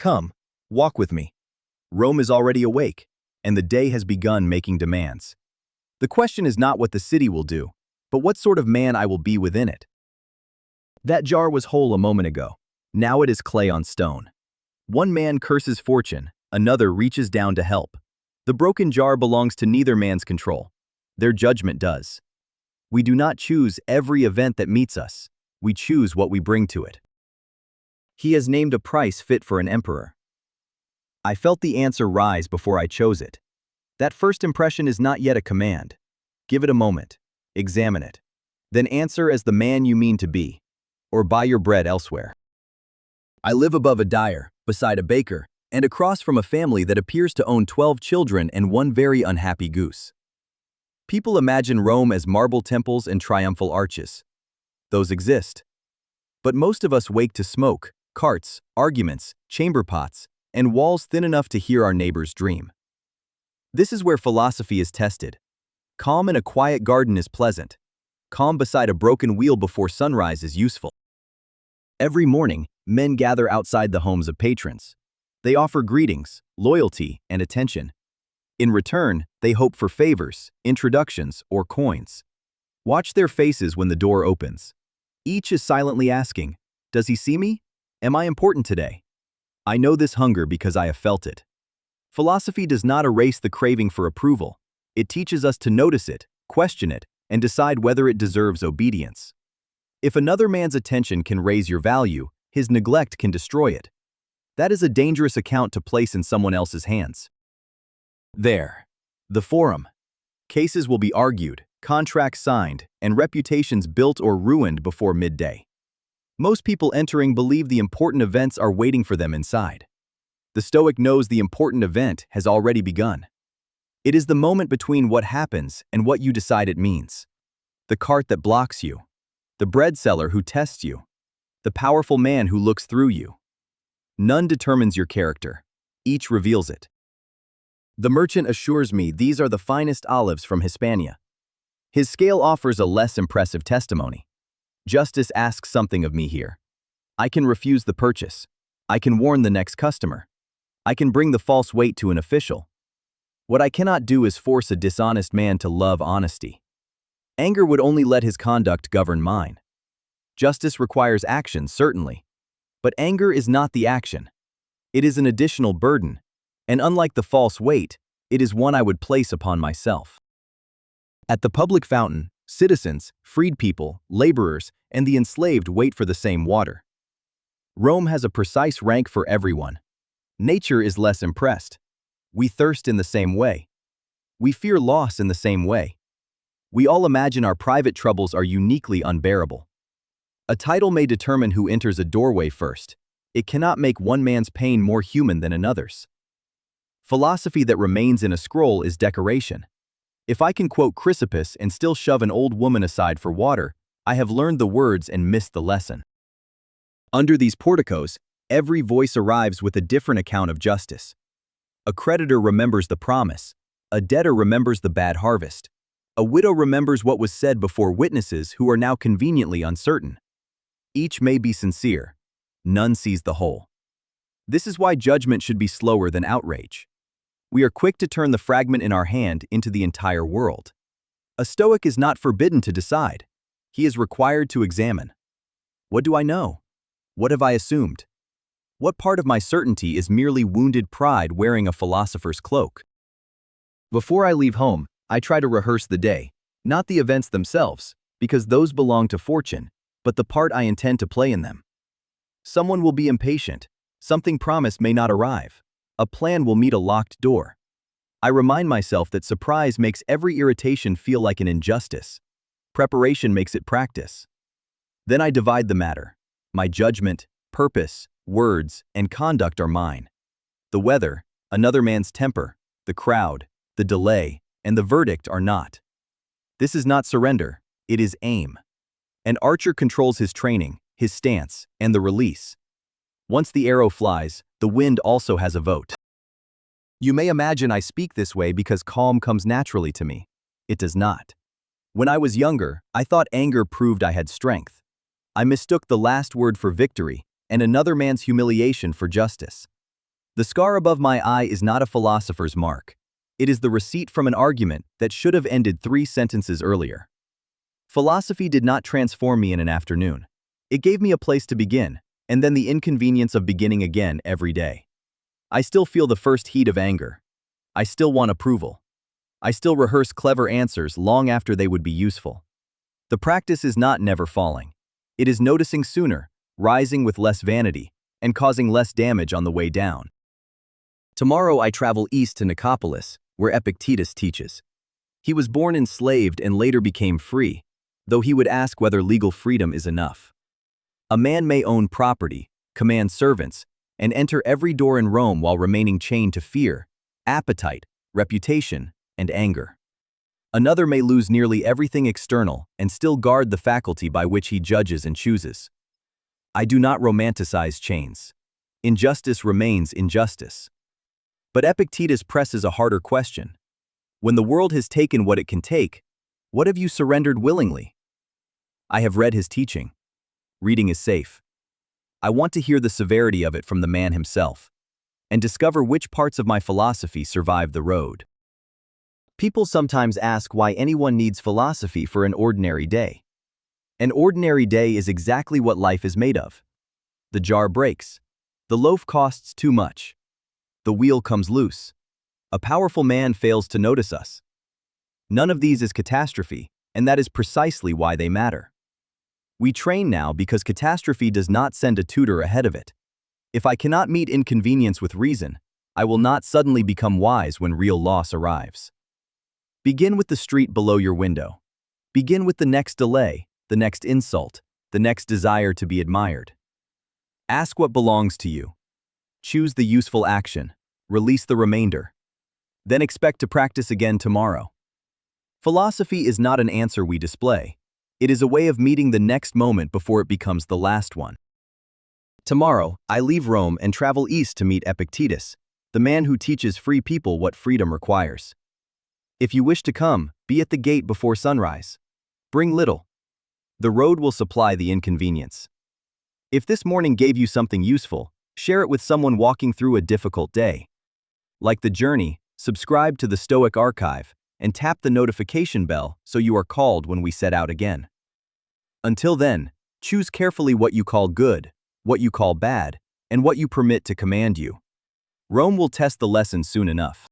Come, walk with me. Rome is already awake, and the day has begun making demands. The question is not what the city will do, but what sort of man I will be within it. That jar was whole a moment ago. Now it is clay on stone. One man curses fortune, another reaches down to help. The broken jar belongs to neither man's control. Their judgment does. We do not choose every event that meets us. We choose what we bring to it. He has named a price fit for an emperor. I felt the answer rise before I chose it. That first impression is not yet a command. Give it a moment. Examine it. Then answer as the man you mean to be, or buy your bread elsewhere. I live above a dyer, beside a baker, and across from a family that appears to own 12 children and one very unhappy goose. People imagine Rome as marble temples and triumphal arches. Those exist. But most of us wake to smoke, carts, arguments, chamber pots, and walls thin enough to hear our neighbors dream. This is where philosophy is tested. Calm in a quiet garden is pleasant. Calm beside a broken wheel before sunrise is useful. Every morning, men gather outside the homes of patrons. They offer greetings, loyalty, and attention. In return, they hope for favors, introductions, or coins. Watch their faces when the door opens. Each is silently asking, "Does he see me? Am I important today?" I know this hunger because I have felt it. Philosophy does not erase the craving for approval. It teaches us to notice it, question it, and decide whether it deserves obedience. If another man's attention can raise your value, his neglect can destroy it. That is a dangerous account to place in someone else's hands. There. The forum. Cases will be argued, contracts signed, and reputations built or ruined before midday. Most people entering believe the important events are waiting for them inside. The Stoic knows the important event has already begun. It is the moment between what happens and what you decide it means. The cart that blocks you. The bread seller who tests you. The powerful man who looks through you. None determines your character. Each reveals it. The merchant assures me these are the finest olives from Hispania. His scale offers a less impressive testimony. Justice asks something of me here. I can refuse the purchase. I can warn the next customer. I can bring the false weight to an official. What I cannot do is force a dishonest man to love honesty. Anger would only let his conduct govern mine. Justice requires action, certainly. But anger is not the action. It is an additional burden, and unlike the false weight, it is one I would place upon myself. At the public fountain, citizens, freed people, laborers, and the enslaved wait for the same water. Rome has a precise rank for everyone. Nature is less impressed. We thirst in the same way. We fear loss in the same way. We all imagine our private troubles are uniquely unbearable. A title may determine who enters a doorway first. It cannot make one man's pain more human than another's. Philosophy that remains in a scroll is decoration. If I can quote Chrysippus and still shove an old woman aside for water, I have learned the words and missed the lesson. Under these porticos, every voice arrives with a different account of justice. A creditor remembers the promise. A debtor remembers the bad harvest. A widow remembers what was said before witnesses who are now conveniently uncertain. Each may be sincere. None sees the whole. This is why judgment should be slower than outrage. We are quick to turn the fragment in our hand into the entire world. A Stoic is not forbidden to decide. He is required to examine. What do I know? What have I assumed? What part of my certainty is merely wounded pride wearing a philosopher's cloak? Before I leave home, I try to rehearse the day, not the events themselves, because those belong to fortune, but the part I intend to play in them. Someone will be impatient. Something promised may not arrive. A plan will meet a locked door. I remind myself that surprise makes every irritation feel like an injustice. Preparation makes it practice. Then I divide the matter. My judgment, purpose, words, and conduct are mine. The weather, another man's temper, the crowd, the delay, and the verdict are not. This is not surrender, it is aim. An archer controls his training, his stance, and the release. Once the arrow flies, the wind also has a vote. You may imagine I speak this way because calm comes naturally to me. It does not. When I was younger, I thought anger proved I had strength. I mistook the last word for victory and another man's humiliation for justice. The scar above my eye is not a philosopher's mark. It is the receipt from an argument that should have ended 3 sentences earlier. Philosophy did not transform me in an afternoon. It gave me a place to begin, and then the inconvenience of beginning again every day. I still feel the first heat of anger. I still want approval. I still rehearse clever answers long after they would be useful. The practice is not never falling. It is noticing sooner, rising with less vanity, and causing less damage on the way down. Tomorrow I travel east to Nicopolis, where Epictetus teaches. He was born enslaved and later became free, though he would ask whether legal freedom is enough. A man may own property, command servants, and enter every door in Rome while remaining chained to fear, appetite, reputation, and anger. Another may lose nearly everything external and still guard the faculty by which he judges and chooses. I do not romanticize chains. Injustice remains injustice. But Epictetus presses a harder question. When the world has taken what it can take, what have you surrendered willingly? I have read his teaching. Reading is safe. I want to hear the severity of it from the man himself, and discover which parts of my philosophy survive the road. People sometimes ask why anyone needs philosophy for an ordinary day. An ordinary day is exactly what life is made of. The jar breaks. The loaf costs too much. The wheel comes loose. A powerful man fails to notice us. None of these is catastrophe, and that is precisely why they matter. We train now because catastrophe does not send a tutor ahead of it. If I cannot meet inconvenience with reason, I will not suddenly become wise when real loss arrives. Begin with the street below your window. Begin with the next delay, the next insult, the next desire to be admired. Ask what belongs to you. Choose the useful action. Release the remainder. Then expect to practice again tomorrow. Philosophy is not an answer we display. It is a way of meeting the next moment before it becomes the last one. Tomorrow, I leave Rome and travel east to meet Epictetus, the man who teaches free people what freedom requires. If you wish to come, be at the gate before sunrise. Bring little. The road will supply the inconvenience. If this morning gave you something useful, share it with someone walking through a difficult day. Like the journey, subscribe to the Stoic archive and tap the notification bell so you are called when we set out again. Until then, choose carefully what you call good, what you call bad, and what you permit to command you. Rome will test the lesson soon enough.